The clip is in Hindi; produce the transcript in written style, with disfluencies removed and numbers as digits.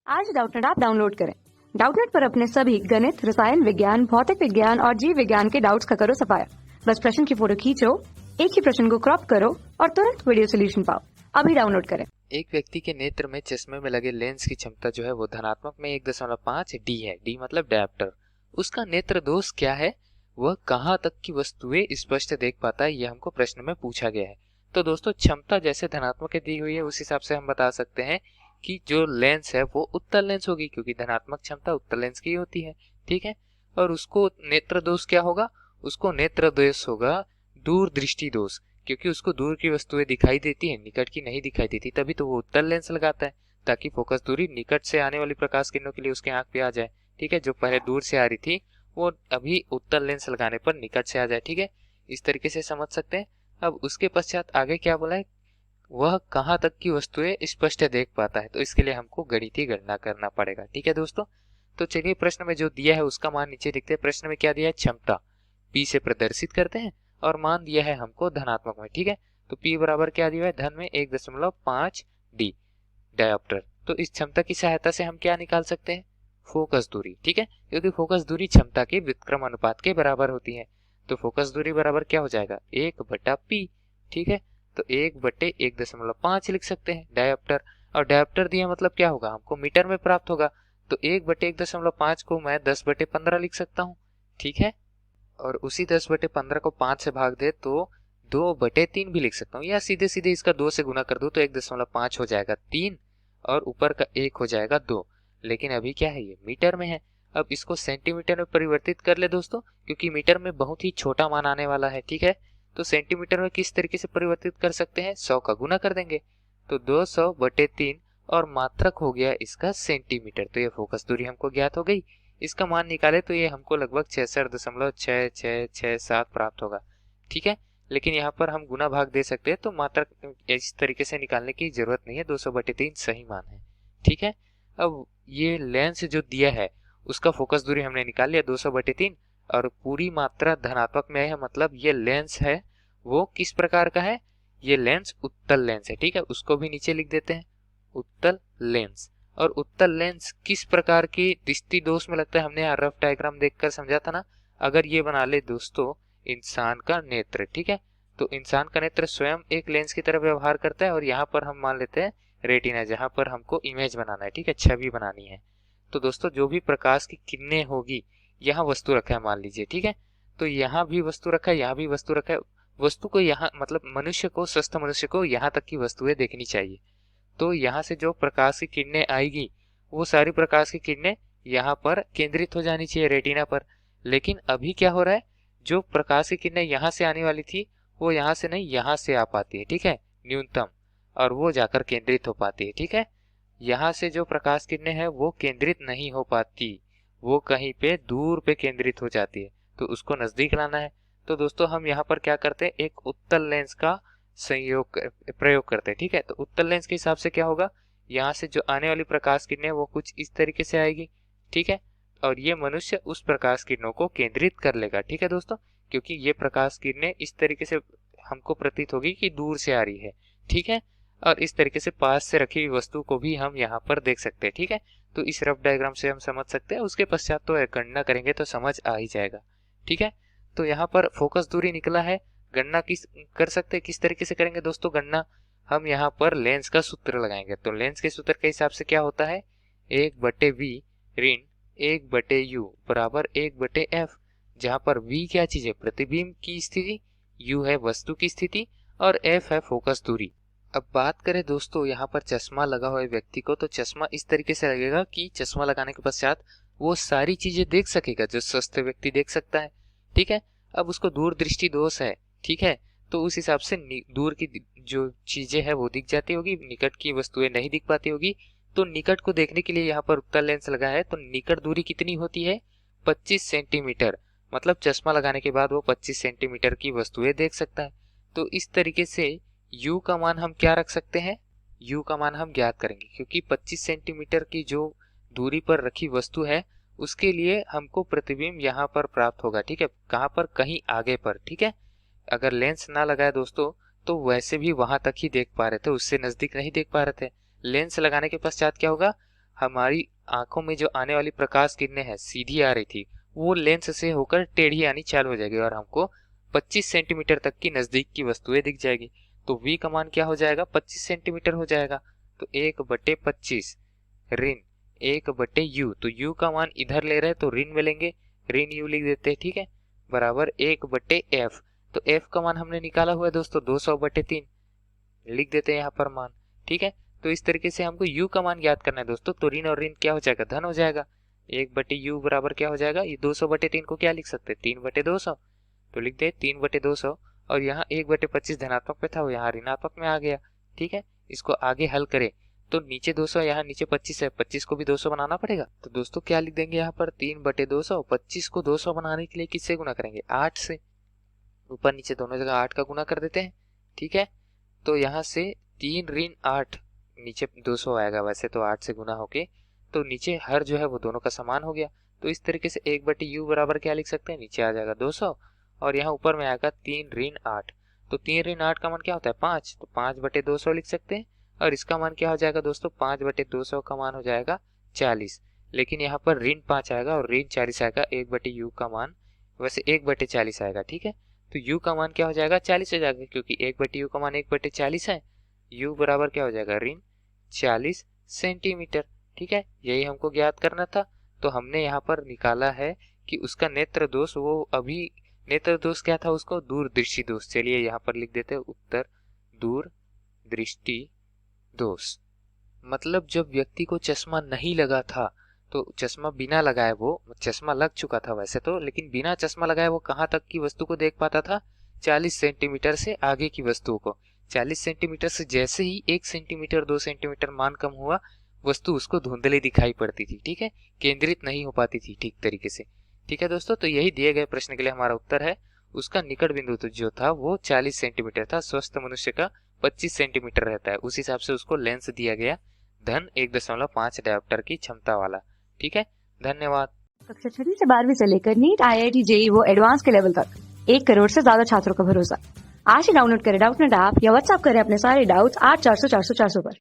आज डाउटनेट ऐप डाउनलोड करें। डाउटनेट पर अपने सभी गणित, रसायन विज्ञान, भौतिक विज्ञान और जीव विज्ञान के डाउट्स का करो सफाया। बस प्रश्न की फोटो खींचो, एक ही प्रश्न को क्रॉप करो और तुरंत वीडियो सोल्यूशन पाओ। अभी डाउनलोड करें। एक व्यक्ति के नेत्र में चश्मे में लगे लेंस की क्षमता जो है वो धनात्मक में 1.5 डी है। डी मतलब डायोप्टर। उसका नेत्र दोष क्या है, वह कहाँ तक की वस्तुएं स्पष्ट देख पाता है, यह हमको प्रश्न में पूछा गया है। तो दोस्तों, क्षमता जैसे धनात्मक दी हुई है उस हिसाब से हम बता सकते हैं कि जो लेंस है वो उत्तल लेंस होगी, क्योंकि धनात्मक क्षमता उत्तल लेंस की होती है। ठीक है। और उसको नेत्र दोष क्या होगा, उसको नेत्र दोष होगा दूर दृष्टि दोष, क्योंकि उसको दूर की वस्तुएं दिखाई देती है, निकट की नहीं दिखाई देती, तभी तो वो उत्तल लेंस लगाता है ताकि फोकस दूरी निकट से आने वाली प्रकाश किरणों के लिए उसके आंख पे आ जाए। ठीक है। जो पहले दूर से आ रही थी वो अभी उत्तल लेंस लगाने पर निकट से आ जाए। ठीक है, इस तरीके से समझ सकते हैं। अब उसके पश्चात आगे क्या बोला है, वह कहाँ तक की वस्तुएं स्पष्ट देख पाता है, तो इसके लिए हमको गणितीय गणना करना पड़ेगा। ठीक है दोस्तों, तो चलिए प्रश्न में जो दिया है उसका मान नीचे लिखते हैं। प्रश्न में क्या दिया है, क्षमता P से प्रदर्शित करते हैं और मान दिया है हमको धनात्मक में। ठीक है, तो P बराबर क्या दिया है, धन में 1.5 डी डायोप्टर। तो इस क्षमता की सहायता से हम क्या निकाल सकते हैं, फोकस दूरी। ठीक है, क्योंकि फोकस दूरी क्षमता के व्युत्क्रम अनुपात के बराबर होती है। तो फोकस दूरी बराबर क्या हो जाएगा, 1/P। ठीक है, तो 1/1.5 लिख सकते हैं डायोप्टर। और डायोप्टर दिया मतलब क्या होगा, हमको मीटर में प्राप्त होगा। तो 1/1.5 को मैं 10/15 लिख सकता हूँ। ठीक है, और उसी 10/15 को 5 से भाग दे तो 2/3 भी लिख सकता हूँ, या सीधे सीधे इसका 2 से गुना कर दूं तो 1.5 हो जाएगा 3 और ऊपर का 1 हो जाएगा 2। लेकिन अभी क्या है, ये मीटर में है। अब इसको सेंटीमीटर में परिवर्तित कर ले दोस्तों, क्योंकि मीटर में बहुत ही छोटा मान आने वाला है। ठीक है, तो सेंटीमीटर में किस तरीके से परिवर्तित कर सकते हैं, 100 का गुना कर देंगे तो 200/3 और मात्रक हो गया इसका सेंटीमीटर। तो ये फोकस दूरी हमको ज्ञात हो गई। इसका मान निकाले तो ये हमको लगभग 66.6667 प्राप्त होगा। ठीक है, लेकिन यहाँ पर हम गुना भाग दे सकते हैं, तो मात्रक इस तरीके से निकालने की जरूरत नहीं है, 200/3 सही मान है। ठीक है, अब ये लेंस जो दिया है उसका फोकस दूरी हमने निकाल लिया 200/3 और पूरी मात्रा धनात्मक में है, मतलब ये लेंस है वो किस प्रकार का है, ये लेंस उत्तल लेंस है। ठीक है, उसको भी नीचे लिख देते हैं, उत्तल लेंस। और उत्तल लेंस किस प्रकार की दृष्टि दोष में लगता है, हमने यहाँ रफ डायग्राम देखकर समझा था ना। अगर ये बना ले दोस्तों इंसान का नेत्र, ठीक है, तो इंसान का नेत्र स्वयं एक लेंस की तरह व्यवहार करता है, और यहाँ पर हम मान लेते हैं रेटिना, जहां पर हमको इमेज बनाना है। ठीक है, छवि बनानी है। तो दोस्तों जो भी प्रकाश की किरणें होगी, यहाँ वस्तु रखा है मान लीजिए। ठीक है, तो यहाँ भी वस्तु रखा है, यहाँ भी वस्तु रखा है। वस्तु को यहाँ मतलब मनुष्य को, स्वस्थ मनुष्य को यहाँ तक की वस्तुएं देखनी चाहिए। तो यहाँ से जो प्रकाश की किरणें आएगी वो सारी प्रकाश की किरणें यहाँ पर केंद्रित हो जानी चाहिए रेटिना पर। लेकिन अभी क्या हो रहा है, जो प्रकाश की किरणें यहाँ से आने वाली थी वो यहाँ से नहीं, यहाँ से आ पाती है। ठीक है, न्यूनतम, और वो जाकर केंद्रित हो पाती है। ठीक है, यहाँ से जो प्रकाश किरणें हैं वो केंद्रित नहीं हो पाती, वो कहीं पे दूर पे केंद्रित हो जाती है, तो उसको नजदीक लाना है। तो दोस्तों हम यहाँ पर क्या करते हैं, एक उत्तल लेंस का प्रयोग करते हैं। ठीक है, तो उत्तल लेंस के हिसाब से क्या होगा, यहाँ से जो आने वाली प्रकाश किरणें वो कुछ इस तरीके से आएगी। ठीक है, और ये मनुष्य उस प्रकाश किरणों को केंद्रित कर लेगा। ठीक है दोस्तों, क्योंकि ये प्रकाश किरणें इस तरीके से हमको प्रतीत होगी कि दूर से आ रही है। ठीक है, और इस तरीके से पास से रखी हुई वस्तु को भी हम यहाँ पर देख सकते हैं। ठीक है, तो इस रफ डायग्राम से हम समझ सकते हैं, उसके पश्चात तो गणना करेंगे तो समझ आ ही जाएगा। ठीक है, तो यहाँ पर फोकस दूरी निकला है, गणना किस कर सकते हैं, किस तरीके से करेंगे दोस्तों गणना, हम यहाँ पर लेंस का सूत्र लगाएंगे। तो लेंस के सूत्र के हिसाब से क्या होता है, 1/v ऋण 1/u बराबर 1/f, जहाँ पर v क्या चीज है, प्रतिबिंब की स्थिति, u है वस्तु की स्थिति और f है फोकस दूरी। अब बात करें दोस्तों यहाँ पर चश्मा लगा हुआ व्यक्ति को, तो चश्मा इस तरीके से लगेगा कि चश्मा लगाने के पश्चात वो सारी चीजें देख सकेगा जो स्वस्थ व्यक्ति देख सकता है। ठीक है, अब उसको दूर दृष्टि दोष है। ठीक है, तो उस हिसाब से दूर की जो चीजें हैं वो दिख जाती होगी, निकट की वस्तुएं नहीं दिख पाती होगी। तो निकट को देखने के लिए यहाँ पर उत्तल लेंस लगा है, तो निकट दूरी कितनी होती है, 25 सेंटीमीटर, मतलब चश्मा लगाने के बाद वो 25 सेंटीमीटर की वस्तुएं देख सकता है। तो इस तरीके से u का मान हम क्या रख सकते हैं, u का मान हम ज्ञात करेंगे, क्योंकि 25 सेंटीमीटर की जो दूरी पर रखी वस्तु है उसके लिए हमको प्रतिबिंब यहाँ पर प्राप्त होगा। ठीक है, कहाँ पर, कहीं आगे पर। ठीक है, अगर लेंस ना लगाए दोस्तों तो वैसे भी वहां तक ही देख पा रहे थे, उससे नजदीक नहीं देख पा रहे थे। लेंस लगाने के पश्चात क्या होगा, हमारी आंखों में जो आने वाली प्रकाश किरणें हैं सीधी आ रही थी, वो लेंस से होकर टेढ़ी आनी चालू हो जाएगी और हमको 25 सेंटीमीटर तक की नजदीक की वस्तुएं दिख जाएगी। तो v का मान क्या हो जाएगा, 25 सेंटीमीटर हो जाएगा। तो 1/25 ऋण 1/u, तो u का मान इधर ले रहे हैं तो ऋण में लेंगे, ऋण u लिख देते हैं, ठीक है, बराबर 1/f। तो f का मान हमने निकाला हुआ है दोस्तों 200/3, लिख देते हैं यहाँ पर मान, ठीक है। तो इस तरीके से हमको u का मान ज्ञात करना है दोस्तों। तो ऋण और ऋण क्या हो जाएगा, धन हो जाएगा। 1/u बराबर क्या हो जाएगा, ये 200/3 को क्या लिख सकते हैं, 3/200। तो लिख दे 3/200 और यहाँ 1/25 धनात्मक पे था, वो यहाँ ऋणात्मक में आ गया, ठीक है। इसको आगे हल करें तो नीचे 200, यहाँ नीचे 25 है, 25 को भी 200 बनाना पड़ेगा। तो दोस्तों क्या लिख देंगे यहाँ पर 3/200, 25 को 200 बनाने के लिए किससे गुना करेंगे, 8 से। ऊपर नीचे दोनों जगह 8 का गुना कर देते हैं, ठीक है। तो यहाँ से 3 ऋण 8, नीचे 200 आएगा, वैसे तो 8 से गुना होके, तो नीचे हर जो है वो दोनों का समान हो गया। तो इस तरीके से 1/u बराबर क्या लिख सकते हैं, नीचे आ जाएगा 200 और यहाँ ऊपर में आएगा 3 ऋण 8। तो 3 ऋण 8 का मान क्या होता है, 5, तो 5/200 लिख सकते हैं। और इसका मान क्या हो जाएगा दोस्तों, 5/200 का मान हो जाएगा 40। लेकिन यहाँ पर ऋण 5 आएगा और ऋण 40 आएगा, 1/u का मान वैसे 1/40 आएगा, ठीक है। तो u का मान क्या हो जाएगा, 40 हो जाएगा, क्योंकि 1/u का मान 1/40 है। u बराबर क्या हो जाएगा, ऋण 40 सेंटीमीटर, ठीक है। यही हमको ज्ञात करना था। तो हमने यहाँ पर निकाला है कि उसका नेत्र दोष, वो अभी नेत्र दोष क्या था उसको, दूरदृष्टि दोष। चलिए यहाँ पर लिख देते हैं उत्तर, दूरदृष्टि दोष। मतलब जब व्यक्ति को चश्मा नहीं लगा था, तो चश्मा बिना लगाए, वो चश्मा लग चुका था वैसे तो, लेकिन बिना चश्मा लगाए वो कहाँ तक की वस्तु को देख पाता था, 40 सेंटीमीटर से आगे की वस्तुओं को। 40 सेंटीमीटर से जैसे ही 1 सेंटीमीटर 2 सेंटीमीटर मान कम हुआ, वस्तु उसको धुंधली दिखाई पड़ती थी, ठीक है, केंद्रित नहीं हो पाती थी ठीक तरीके से, ठीक है दोस्तों। तो यही दिए गए प्रश्न के लिए हमारा उत्तर है। उसका निकट बिंदु तो जो था वो 40 सेंटीमीटर था, स्वस्थ मनुष्य का 25 सेंटीमीटर रहता है, उस हिसाब से उसको लेंस दिया गया धन 1.5 डायोप्टर की क्षमता वाला, ठीक है। धन्यवाद। कक्षा 6वीं से 12वीं से लेकर नीट, IIT, JEE वो एडवांस के लेवल तक 1 करोड़ से ज्यादा छात्रों का भरोसा। आज ही डाउनलोड करें डाउटनेट ऐप या व्हाट्सएप करें अपने सारे डाउट्स 8400 400 400 पर।